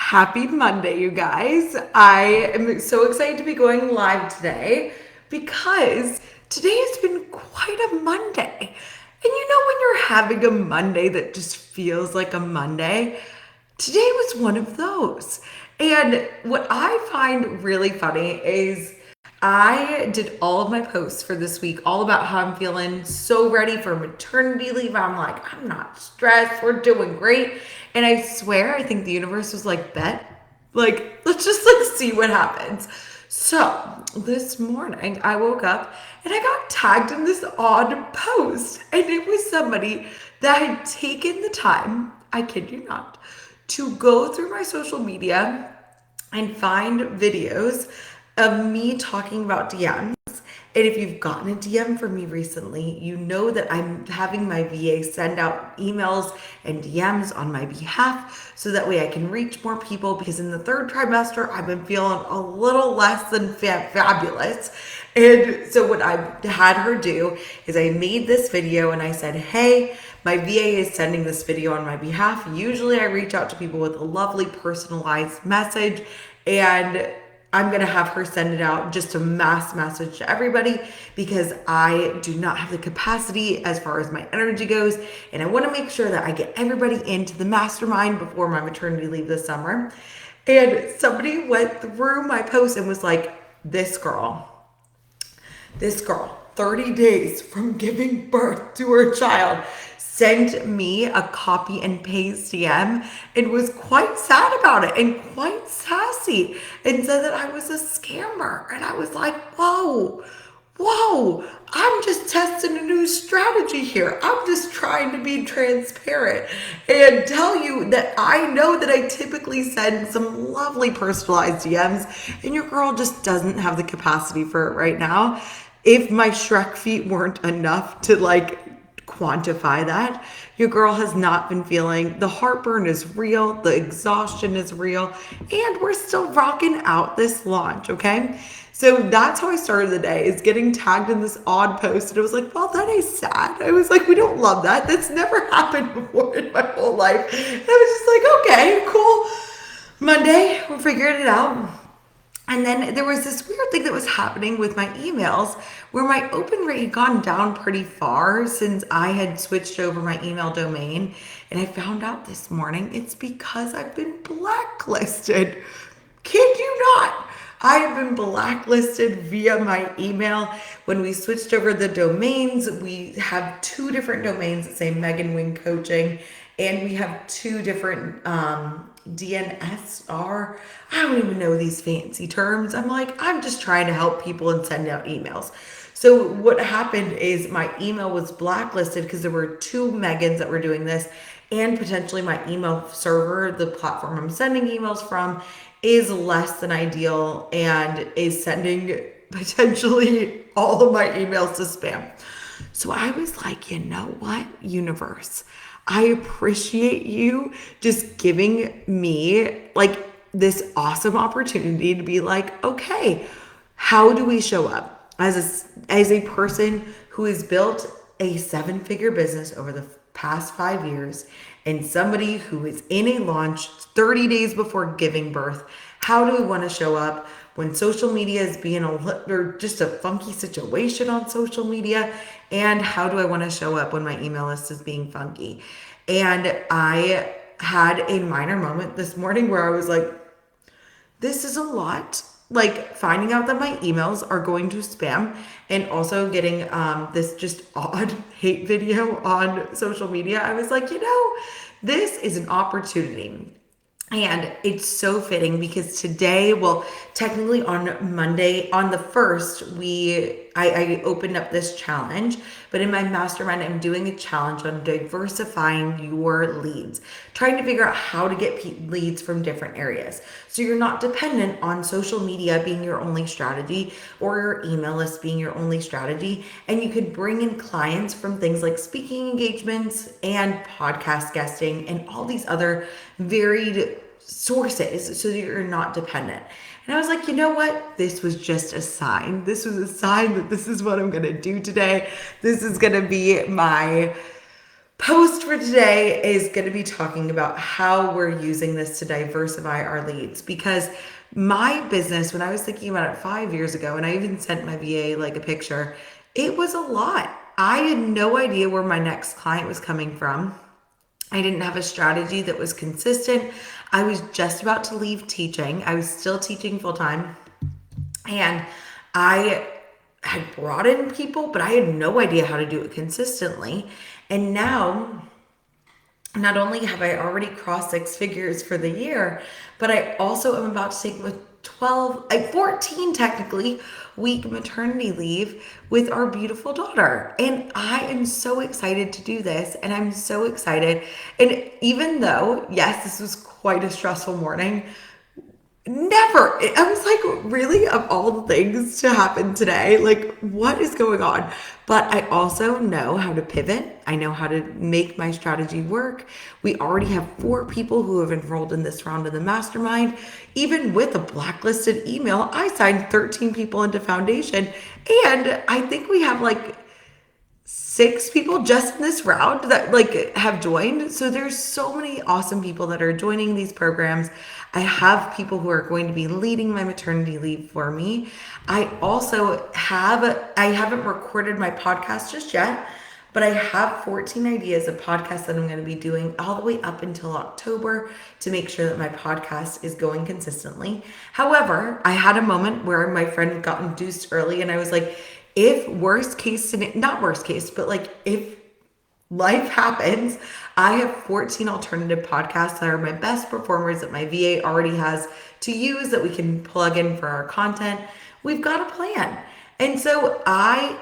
Happy Monday, you guys. I am so excited to be going live today because today has been quite a Monday. And you know, when you're having a Monday that just feels like a Monday, today was one of those. And what I find really funny is I did all of my posts for this week all about how I'm feeling so ready for maternity leave. I'm like, I'm not stressed. We're doing great. And I swear, I think the universe was like, bet, like, let's just see what happens. So this morning I woke up and I got tagged in this odd post. And it was somebody that had taken the time, I kid you not, to go through my social media and find videos of me talking about DMs. And if you've gotten a DM from me recently, you know that I'm having my VA send out emails and DMs on my behalf so that way I can reach more people, because in the third trimester, I've been feeling a little less than fabulous. And so what I had her do is I made this video and I said, hey, my VA is sending this video on my behalf. Usually I reach out to people with a lovely personalized message, and I'm going to have her send it out, just a mass message to everybody, because I do not have the capacity as far as my energy goes. And I want to make sure that I get everybody into the mastermind before my maternity leave this summer. And somebody went through my post and was like, this girl, 30 days from giving birth to her child, sent me a copy and paste DM and was quite sad about it and quite sassy and said that I was a scammer. And I was like, whoa, I'm just testing a new strategy here. I'm just trying to be transparent and tell you that I know that I typically send some lovely personalized DMs, and your girl just doesn't have the capacity for it right now. If my Shrek feet weren't enough to quantify that, your girl has not been feeling. The heartburn is real, the exhaustion is real, and we're still rocking out this launch, okay? So that's how I started the day, is getting tagged in this odd post. And I was like, well, that is sad. I was like, we don't love that. That's never happened before in my whole life. And I was just like, okay, cool. Monday, we're figuring it out. And then there was this weird thing that was happening with my emails where my open rate had gone down pretty far since I had switched over my email domain. And I found out this morning it's because I've been blacklisted. Kid you not. I have been blacklisted via my email. When we switched over the domains, we have two different domains that say Megan Wing Coaching, and we have two different DNSR. I don't even know these fancy terms. I'm just trying to help people and send out emails. So what happened is my email was blacklisted because there were two Megans that were doing this, and potentially my email server, the platform I'm sending emails from, is less than ideal and is sending potentially all of my emails to spam. So I was like, you know what, universe? I appreciate you just giving me this awesome opportunity to be like, okay, how do we show up as a person who has built a 7-figure business over the past 5 years, and somebody who is in a launch 30 days before giving birth? How do we want to show up when social media is being or just a funky situation on social media? And how do I want to show up when my email list is being funky? And I had a minor moment this morning where I was like, this is a lot. Finding out that my emails are going to spam, and also getting this just odd hate video on social media. I was like, this is an opportunity. And it's so fitting because today, well, technically on Monday, on the 1st, I opened up this challenge, but in my mastermind, I'm doing a challenge on diversifying your leads, trying to figure out how to get leads from different areas. So you're not dependent on social media being your only strategy or your email list being your only strategy. And you could bring in clients from things like speaking engagements and podcast guesting and all these other varied sources so that you're not dependent. And I was like, you know what? This was just a sign. This was a sign that this is what I'm going to do today. This is going to be my post for today is going to be talking about how we're using this to diversify our leads, because my business, when I was thinking about it 5 years ago, and I even sent my VA like a picture, it was a lot. I had no idea where my next client was coming from. I didn't have a strategy that was consistent. I was just about to leave teaching. I was still teaching full time. And I had brought in people, but I had no idea how to do it consistently. And now, not only have I already crossed six figures for the year, but I also am about to take a 14 technically week maternity leave with our beautiful daughter. And I am so excited to do this. And I'm so excited. And even though, yes, this was quite a stressful morning, never. I was like, really, of all the things to happen today, like, what is going on? But I also know how to pivot. I know how to make my strategy work. We already have 4 people who have enrolled in this round of the mastermind. Even with a blacklisted email, I signed 13 people into foundation. And I think we have like 6 people just in this round that like have joined. So there's so many awesome people that are joining these programs. I have people who are going to be leading my maternity leave for me. I haven't recorded my podcast just yet, but I have 14 ideas of podcasts that I'm going to be doing all the way up until October to make sure that my podcast is going consistently. However, I had a moment where my friend got induced early and I was like, if worst case, not worst case, but like if life happens, I have 14 alternative podcasts that are my best performers that my VA already has to use that we can plug in for our content. We've got a plan. And so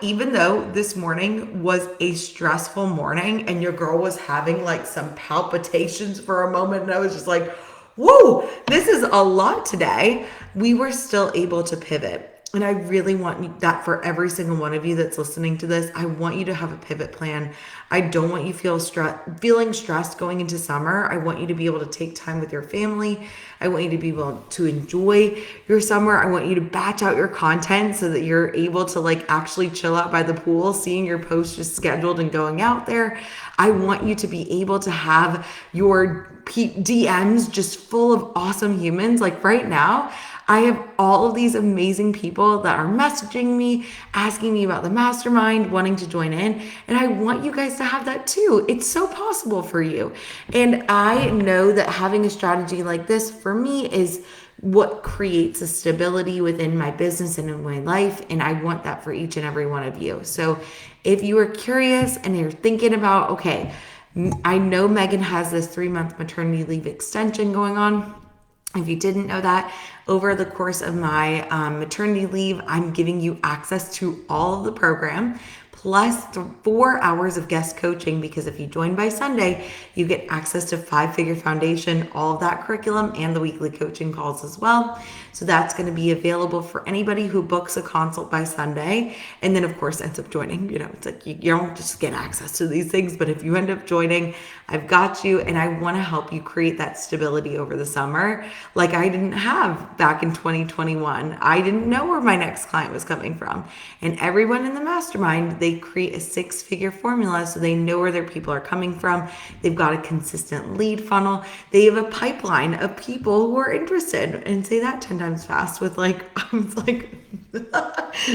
even though this morning was a stressful morning and your girl was having like some palpitations for a moment, and I was just like, whoa, this is a lot today, we were still able to pivot. And I really want that for every single one of you that's listening to this. I want you to have a pivot plan. I don't want you feeling stressed going into summer. I want you to be able to take time with your family. I want you to be able to enjoy your summer. I want you to batch out your content so that you're able to like actually chill out by the pool, seeing your posts just scheduled and going out there. I want you to be able to have your DMs just full of awesome humans. Like right now, I have all of these amazing people that are messaging me, asking me about the mastermind, wanting to join in. And I want you guys to have that too. It's so possible for you. And I know that having a strategy like this for me is what creates a stability within my business and in my life. And I want that for each and every one of you. So if you are curious and you're thinking about, okay, I know Megan has this 3-month maternity leave extension going on. If you didn't know that, over the course of my maternity leave, I'm giving you access to all of the program, plus 4 hours of guest coaching, because if you join by Sunday, you get access to 5-Figure Foundation, all of that curriculum, and the weekly coaching calls as well. So that's going to be available for anybody who books a consult by Sunday, and then of course ends up joining. It's like you don't just get access to these things, but if you end up joining, I've got you, and I want to help you create that stability over the summer like I didn't have back in 2021. I didn't know where my next client was coming from. And everyone in the mastermind, they create a 6-figure formula so they know where their people are coming from. They've got a consistent lead funnel. They have a pipeline of people who are interested. And say that 10 times fast with like, I'm like,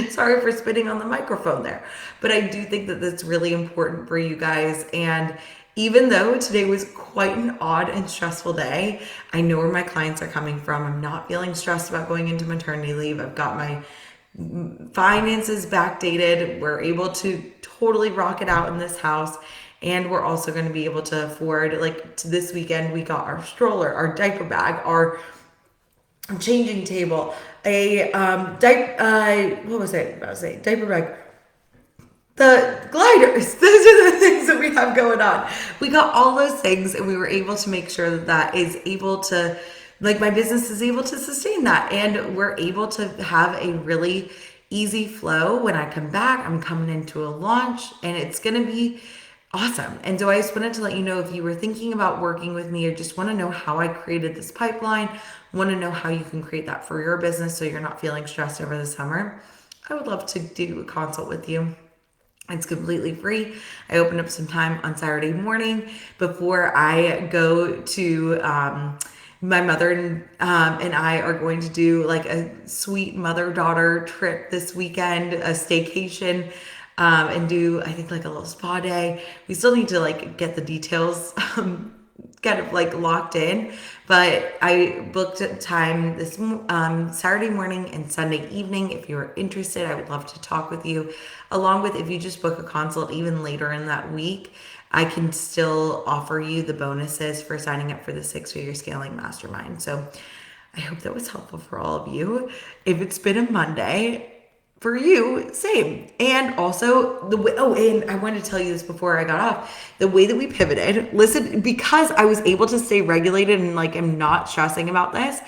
sorry for spitting on the microphone there. But I do think that that's really important for you guys. And even though today was quite an odd and stressful day, I know where my clients are coming from. I'm not feeling stressed about going into maternity leave. I've got my finances backdated. We're able to totally rock it out in this house. And we're also going to be able to afford, like this weekend, we got our stroller, our diaper bag, our changing table, what was I about to say? Diaper bag. The gliders, those are the things that we have going on. We got all those things and we were able to make sure that that is able to, like my business is able to sustain that. And we're able to have a really easy flow. When I come back, I'm coming into a launch and it's going to be awesome. And so I just wanted to let you know, if you were thinking about working with me or just want to know how I created this pipeline, want to know how you can create that for your business so you're not feeling stressed over the summer, I would love to do a consult with you. It's completely free. I open up some time on Saturday morning before I go to my mother and I are going to do like a sweet mother-daughter trip this weekend, a staycation, and do I think like a little spa day. We still need to like get the details kind of like locked in. But I booked a time this Saturday morning and Sunday evening. If you're interested, I would love to talk with you. Along with if you just book a consult even later in that week, I can still offer you the bonuses for signing up for the 6-figure scaling mastermind. So I hope that was helpful for all of you. If it's been a Monday, for you, same. And also the way, oh, and I wanted to tell you this before I got off, the way that we pivoted, listen, because I was able to stay regulated and like I'm not stressing about this,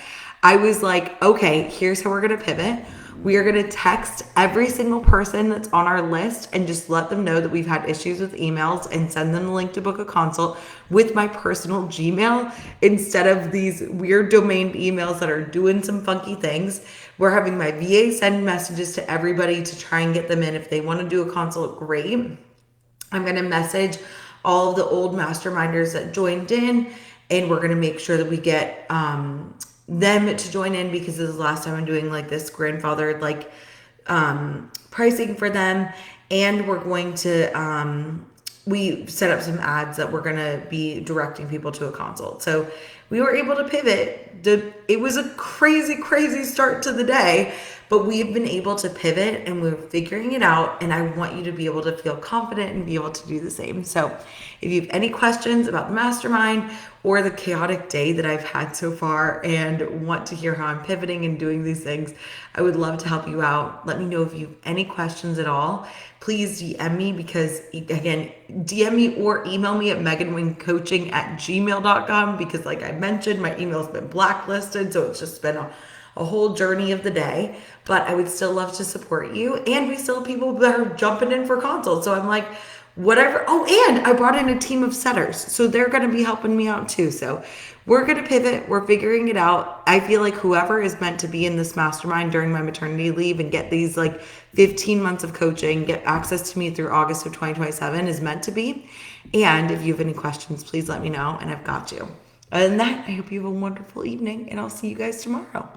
I was like, okay, here's how we're going to pivot. We are going to text every single person that's on our list and just let them know that we've had issues with emails and send them the link to book a consult with my personal Gmail instead of these weird domain emails that are doing some funky things. We're having my VA send messages to everybody to try and get them in. If they want to do a consult, great. I'm going to message all of the old masterminders that joined in, and we're going to make sure that we get them to join in because this is the last time I'm doing like this grandfathered like pricing for them. And we're going to we set up some ads that we're going to be directing people to a consult. So we were able to pivot. It was a crazy, crazy start to the day, but we've been able to pivot and we're figuring it out. And I want you to be able to feel confident and be able to do the same. So if you have any questions about the mastermind or the chaotic day that I've had so far and want to hear how I'm pivoting and doing these things, I would love to help you out. Let me know if you have any questions at all. Please DM me because, again, DM me or email me at meganwingcoaching@gmail.com because, like I mentioned, my email's been blacklisted. So it's just been a whole journey of the day. But I would still love to support you. And we still have people that are jumping in for consults. So I'm like, whatever. Oh, and I brought in a team of setters. So they're going to be helping me out too. So we're going to pivot. We're figuring it out. I feel like whoever is meant to be in this mastermind during my maternity leave and get these like 15 months of coaching, get access to me through August of 2027 is meant to be. And if you have any questions, please let me know and I've got you. Other than that, I hope you have a wonderful evening and I'll see you guys tomorrow.